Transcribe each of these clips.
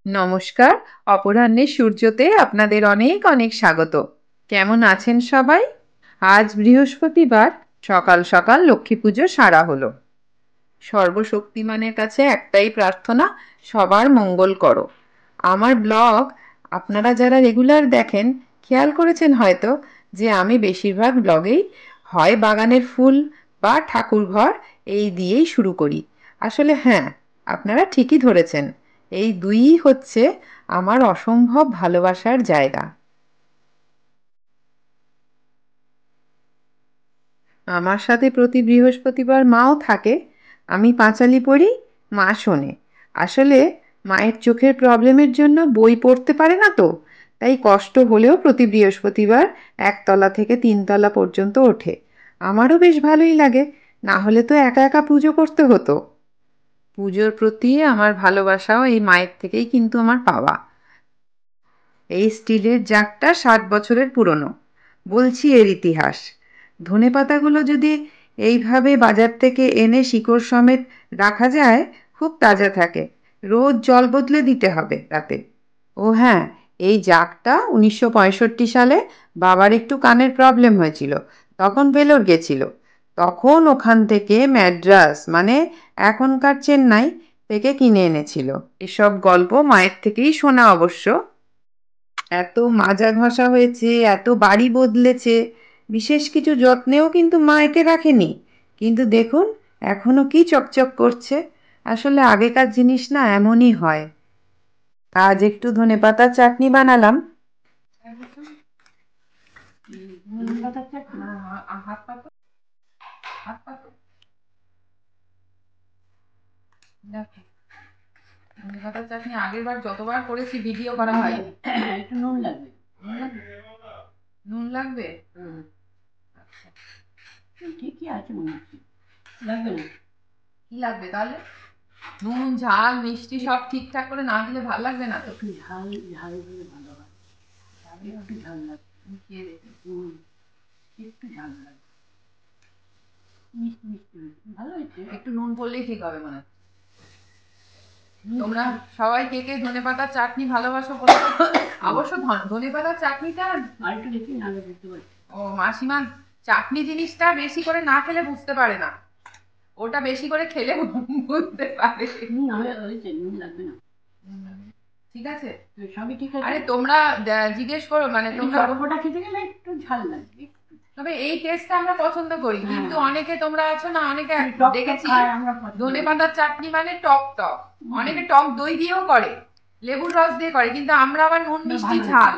নমস্কার। অপরাহ্নের সূর্যতে আপনাদের অনেক অনেক স্বাগত। কেমন আছেন সবাই? আজ বৃহস্পতিবার, সকাল সকাল লক্ষ্মী পুজো সারা হলো। সর্বশক্তিমানের কাছে একটাই প্রার্থনা, সবার মঙ্গল করো। আমার ব্লগ আপনারা যারা রেগুলার দেখেন খেয়াল করেছেন হয়তো যে আমি বেশিরভাগ ব্লগেই হয় বাগানের ফুল বা ঠাকুরঘর এই দিয়েই শুরু করি। আসলে হ্যাঁ, আপনারা ঠিকই ধরেছেন, এই দুইই হচ্ছে আমার অসম্ভব ভালোবাসার জায়গা। আমার সাথে প্রতি বৃহস্পতিবার মাও থাকে। আমি পাঁচালি পড়ি, মা শোনে। আসলে মায়ের চোখের প্রবলেমের জন্য বই পড়তে পারে না তো, তাই কষ্ট হলেও প্রতি বৃহস্পতিবার একতলা থেকে তিনতলা পর্যন্ত ওঠে। আমারও বেশ ভালোই লাগে, না হলে তো একা একা পুজো করতে হতো। পুজোর প্রতি আমার ভালোবাসাও এই মায়ের থেকেই কিন্তু আমার পাওয়া। এই স্টিলের জাগটা 60 বছরের পুরনো, বলছি এর ইতিহাস। ধনেপাতাগুলো যদি এইভাবে বাজার থেকে এনে শিকড় সমেত রাখা যায়, খুব তাজা থাকে। রোজ জল বদলে দিতে হবে তাতে। ও হ্যাঁ, এই জাগটা 1965 সালে বাবার একটু কানের প্রবলেম হয়েছিল, তখন ভেলোর গেছিল। তখন ওখান থেকে ম্যাড্রাস মানে এখনকার চেন্নাই থেকে কিনে এনেছিল। এসব গল্প মায়ের থেকেই শোনা অবশ্য। এত মাজা ঘষা হয়েছে, এত বাড়ি বদলেছে, বিশেষ কিছু যত্নেও কিন্তু মা একে রাখেনি। কিন্তু দেখুন এখনো কি চকচক করছে। আসলে আগেকার জিনিস না এমনই হয়। আজ একটু ধনেপাতার চাটনি বানালাম। ধনেপাতার চাটনি আগের বার যতবার করেছি ভিডিও করা হয়। একটু নুন লাগবে। নুন লাগবে? ঠিকই আছে মনে হচ্ছে, লাগবে না। কি লাগবে তাহলে? নুন ঝাল মিষ্টি সব ঠিকঠাক করে না দিলে ভালো লাগবে না তো। একটু ঝাল ঝাল দিলে ভালো হয়। একটু ঝাল লাগবে। খেয়ে দেখি। একটু ঝাল লাগবে, মিষ্টি মিষ্টি ভালো হয়েছে। একটু নুন পড়লেই ঠিক হবে মনে হয়। তোমরা সবাই কে কে ধনেপাতার চাটনি ভালোবাসো বলো। অবশ্য ধনেপাতার চাটনিটা আর একটু দেখি না বুঝতে পারছি। ও মাসিমা চাটনি জিনিসটা বেশি করে না খেলে বুঝতে পারে না, ওটা বেশি করে খেলে বুঝতে পারে। হয়েছে, নুন লাগবে না। ঠিক আছে, সবই ঠিক আছে। আরে তোমরা জিজ্ঞেস করো, মানে তোমরা চটপটা খেতে গেলে একটু ঝাল লাগবে। তবে এই টেস্টটা আমরা পছন্দ করি, কিন্তু অনেকে তোমরা আছো না, অনেকে দেখেছি ধনেপাতার চাটনি মানে টক টক, অনেকে টক দই দিয়েও করে, লেবুর রস দিয়ে করে, কিন্তু আমরা আবার নুন মিষ্টি ঝাল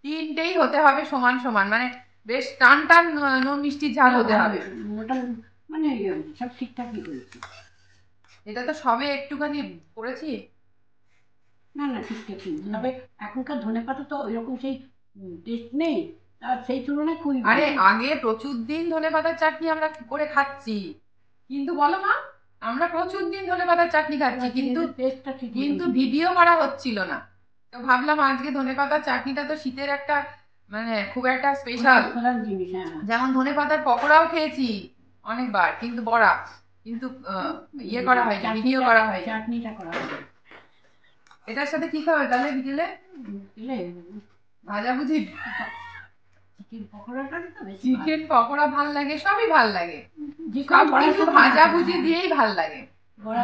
তিনটেই হতে হবে সমান সমান, মানে বেশ টান টান নুন মিষ্টি ঝাল হতে হবে। ওটা মানে সব ঠিকঠাকই করেছি। এটা তো সবে একটুখানি করেছি। না না ঠিকঠাকই, তবে এখনকার ধনেপাতা তো এরকম সেই টেস্ট নেই, আর সেই তুলনায় খুবই আরে আগে প্রচুর দিন ধনেপাতার চাটনি আমরা করে খাচ্ছি, কিন্তু বলো মা, আমরা প্রচুর দিন ধনেপাতার চাটনি খাচ্ছি, কিন্তু টেস্টটা ঠিক কিন্তু ভিডিও করা হচ্ছিল না। তো ভাবলাম আজকে ধনেপাতার চাটনিটা তো শীতের একটা মানে খুব একটা স্পেশাল জিনিস। যেমন ধনেপাতার পকোড়াও খেয়েছি অনেকবার, কিন্তু বড়া, কিন্তু ইয়ে করা হয়নি, ভিডিও করা হয়নি। চাটনিটা করা হয়। এটার সাথে কি খাবে তাহলে বিকেলে? ভাজা ভুজি? চিকেন পকোড়া ভাল লাগে, সবই ভাল লাগে, কিন্তু ভাজা ভুজি দিয়েই ভাল লাগে।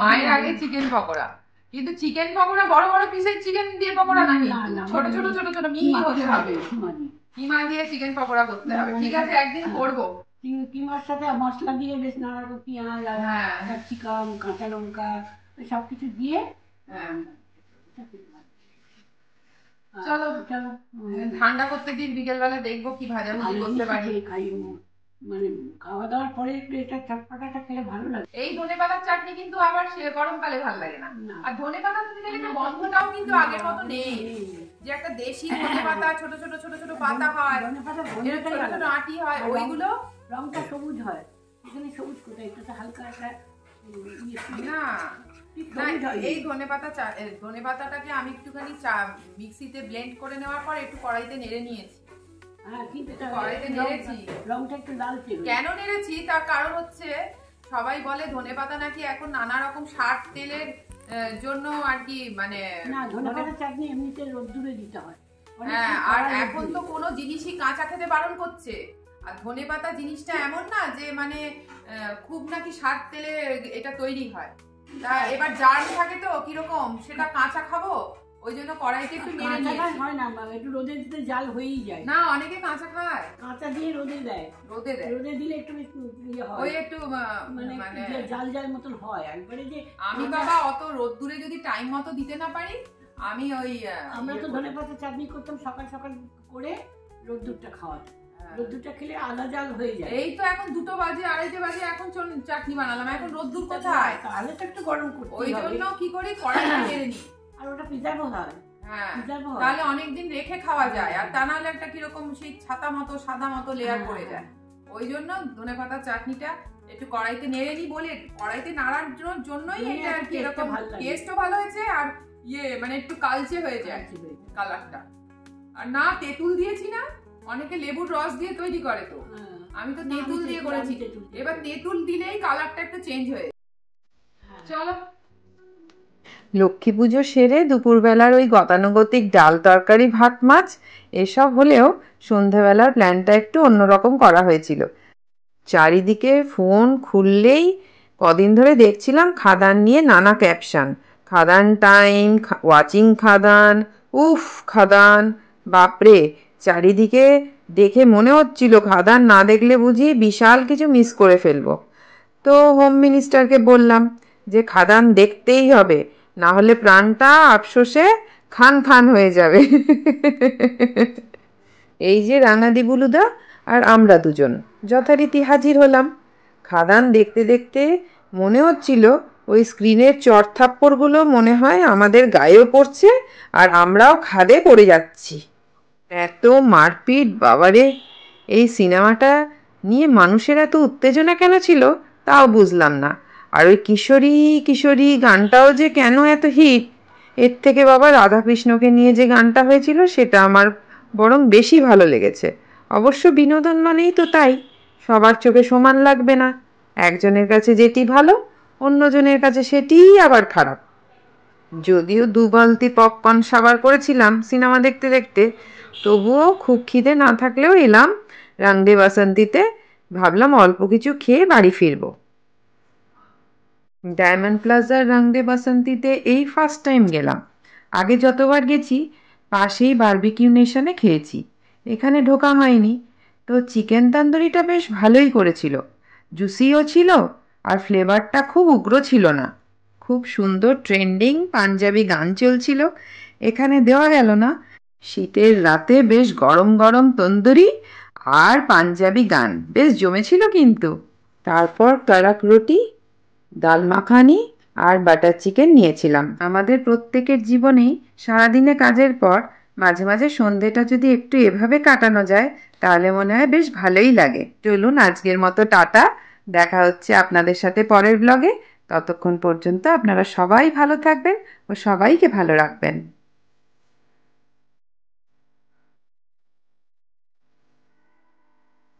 মায়ের আগে চিকেন পকোড়া, কিন্তু চিকেন পকোড়া বড় বড় পিসের চিকেন দিয়ে পকোড়া নাকি ছোট ছোট ছোট ছোট মিহি হতে হবে, কিমা দিয়ে চিকেন পকোড়া করতে হবে। ঠিক আছে, একদিন করবো। কিমার সাথে মশলা দিয়ে বেশ নানা রকম পেঁয়াজ ক্যাপসিকাম কাঁচা লঙ্কা সবকিছু দিয়ে। চলো চলো ঠান্ডা করতে দিন, বিকেল বেলা দেখবো কি ভাজা ভুজি করতে পারি। মানে খাওয়া দাওয়ার পরে একটু এটা চটপটাটা খেলে ভালো লাগে। এই ধনেপাতার চাটনি কিন্তু আবার গরমকালে ভালো লাগে না। আর ধনেপাতা দিলে গন্ধটাও কিন্তু আগের মতো নেই, যে একটা দেশি ধনেপাতা ছোট ছোট ছোট ছোট পাতা হয়, ছোট ছোট আঁটি হয়, ওইগুলো রংটা সবুজ হয়। এখানে সবুজ কোথায়, এটা হালকা একটা না। এই ধনেপাতাটাকে আমি একটুখানি মিক্সিতে ব্লেন্ড করে নেওয়ার পর একটু কড়াইতে নেড়ে নিয়েছি। কড়াইতে নেড়েছি, রংটা একটু লালচে। কেন নেড়েছি তার কারণ হচ্ছে সবাই বলে ধনেপাতা নাকি এখন নানা রকম সার তেলের জন্য আর কি মানে না, ধনেপাতার চাটনি এমনিতে রোদ্দুরে দিতে হয়। হ্যাঁ, আর এখন তো কোনো জিনিসই কাঁচা খেতে বারণ করছে। আর ধনেপাতা জিনিসটা এমন না যে মানে খুব নাকি সার তেলে এটা তৈরি হয়। তা এবার জার্ম থাকে তো কিরকম সেটা কাঁচা খাবো, ওই জন্য কড়াইতে একটু নেড়ে নিয়েছি। হয় না, একটু রোদে দিতে জাল হয়েই যায়। না, অনেকে কাঁচা খায়, কাঁচা দিয়ে রোদে দেয়। রোদে দিলে একটু ইয়ে হয়, ওই একটু মানে জাল জাল মতন হয় একবারে। যে আমি বাবা অত রোদ্দুরে যদি টাইম মতো দিতে না পারি, আমি ওই আমরা তো ধনেপাতা চাটনি করতাম সকাল সকাল করে, রোদ্দুরটা খাওয়াতাম। রোদ্দুরটা খেলে আদা জাল হয়ে যায়। এই তো এখন 2টো বাজে, 2:30 বাজে, এখন চাটনি বানালাম, এখন রোদ্দুর কোথায়? তাহলে তো একটু গরম করতে হবে। ওই জন্য কি করি, কড়াইতে নেড়ে নিই। আর ওটা পিজাবো হয়। হ্যাঁ, তাহলে অনেকদিন রেখে খাওয়া যায়। আর তা নাহলে একটা কিরকম সেই ছাতা মতো সাদা মতো লেয়ার পড়ে যায়। ওই জন্য ধনেপাতার চাটনিটা একটু কড়াইতে নেড়ে নিই বলে, কড়াইতে নাড়ার জন্যই এটা আর কি এরকম টেস্টও ভালো হয়েছে। আর মানে একটু কালচে হয়ে যায় কালারটা। আর না তেঁতুল দিয়েছি না, অনেকে লেবুর রস দিয়ে তৈরি করে, তো আমি তো তেঁতুল দিয়ে করেছি। এবার তেঁতুল দিলেই কালারটা একটু চেঞ্জ হয়ে। চলো, লক্ষ্মী পুজো সেরে দুপুরবেলার ওই গতানুগতিক ডাল তরকারি ভাত মাছ এসব হলেও সন্ধেবেলার প্ল্যানটা একটু অন্যরকম করা হয়েছিল। চারিদিকে ফোন খুললেই কদিন ধরে দেখছিলাম খাদান নিয়ে নানা ক্যাপশন। খাদান টাইম, ওয়াচিং খাদান, উফ খাদান, বাপরে! চারিদিকে দেখে মনে হচ্ছিল খাদান না দেখলে বুঝি বিশাল কিছু মিস করে ফেলবো। তো হোম মিনিস্টারকে বললাম যে খাদান দেখতেই হবে, না হলে প্রাণটা আফসোসে খান খান হয়ে যাবে। এই যে রাঙাদি বুলুদা আর আমরা দুজন যথারীতি হাজির হলাম। খাদান দেখতে দেখতে মনে হচ্ছিল ওই স্ক্রিনের চড়থাপ্পড়গুলো মনে হয় আমাদের গায়েও পড়ছে আর আমরাও খাদে পড়ে যাচ্ছি। এত মারপিট, বাবারে! এই সিনেমাটা নিয়ে মানুষের এত উত্তেজনা কেন ছিল তাও বুঝলাম না। আর ওই কিশোরী কিশোরী গানটাও যে কেন এত হিট, এর থেকে বাবা রাধাকৃষ্ণকে নিয়ে যে গানটা হয়েছিল সেটা আমার বরং বেশি ভালো লেগেছে। অবশ্য বিনোদন মানেই তো তাই, সবার চোখে সমান লাগবে না। একজনের কাছে যেটি ভালো, অন্যজনের কাছে সেটিই আবার খারাপ। যদিও 2 বালতি পপকর্ন সাবার করেছিলাম সিনেমা দেখতে দেখতে, তবুও খুব খিদে না থাকলেও এলাম রং দে বাসন্তীতে। ভাবলাম অল্প কিছু খেয়ে বাড়ি ফিরবো। ডায়মন্ড প্লাজার রং দে বাসন্তীতে এই ফার্স্ট টাইম গেলাম। আগে যতবার গেছি পাশেই বারবিকিউ নেশনে খেয়েছি, এখানে ঢোকা হয়নি। তো চিকেন তান্দুরিটা বেশ ভালোই করেছিল, জুসিও ছিল আর ফ্লেভারটা খুব উগ্র ছিল না। খুব সুন্দর ট্রেন্ডিং পাঞ্জাবি গান চলছিল, এখানে দেওয়া গেল না। শীতের রাতে বেশ গরম গরম তন্দুরি আর পাঞ্জাবি গান বেশ জমেছিল কিন্তু। তারপর কড়ক রুটি, ডাল মাখানি আর বাটার চিকেন নিয়েছিলাম। আমাদের প্রত্যেকের জীবনেই সারাদিনে কাজের পর মাঝে মাঝে সন্ধেটা যদি একটু এভাবে কাটানো যায় তাহলে মনে হয় বেশ ভালোই লাগে। চলুন আজকের মতো টাটা, দেখা হচ্ছে আপনাদের সাথে পরের ব্লগে। ততক্ষণ পর্যন্ত আপনারা সবাই ভালো থাকবেন ও সবাইকে ভালো রাখবেন।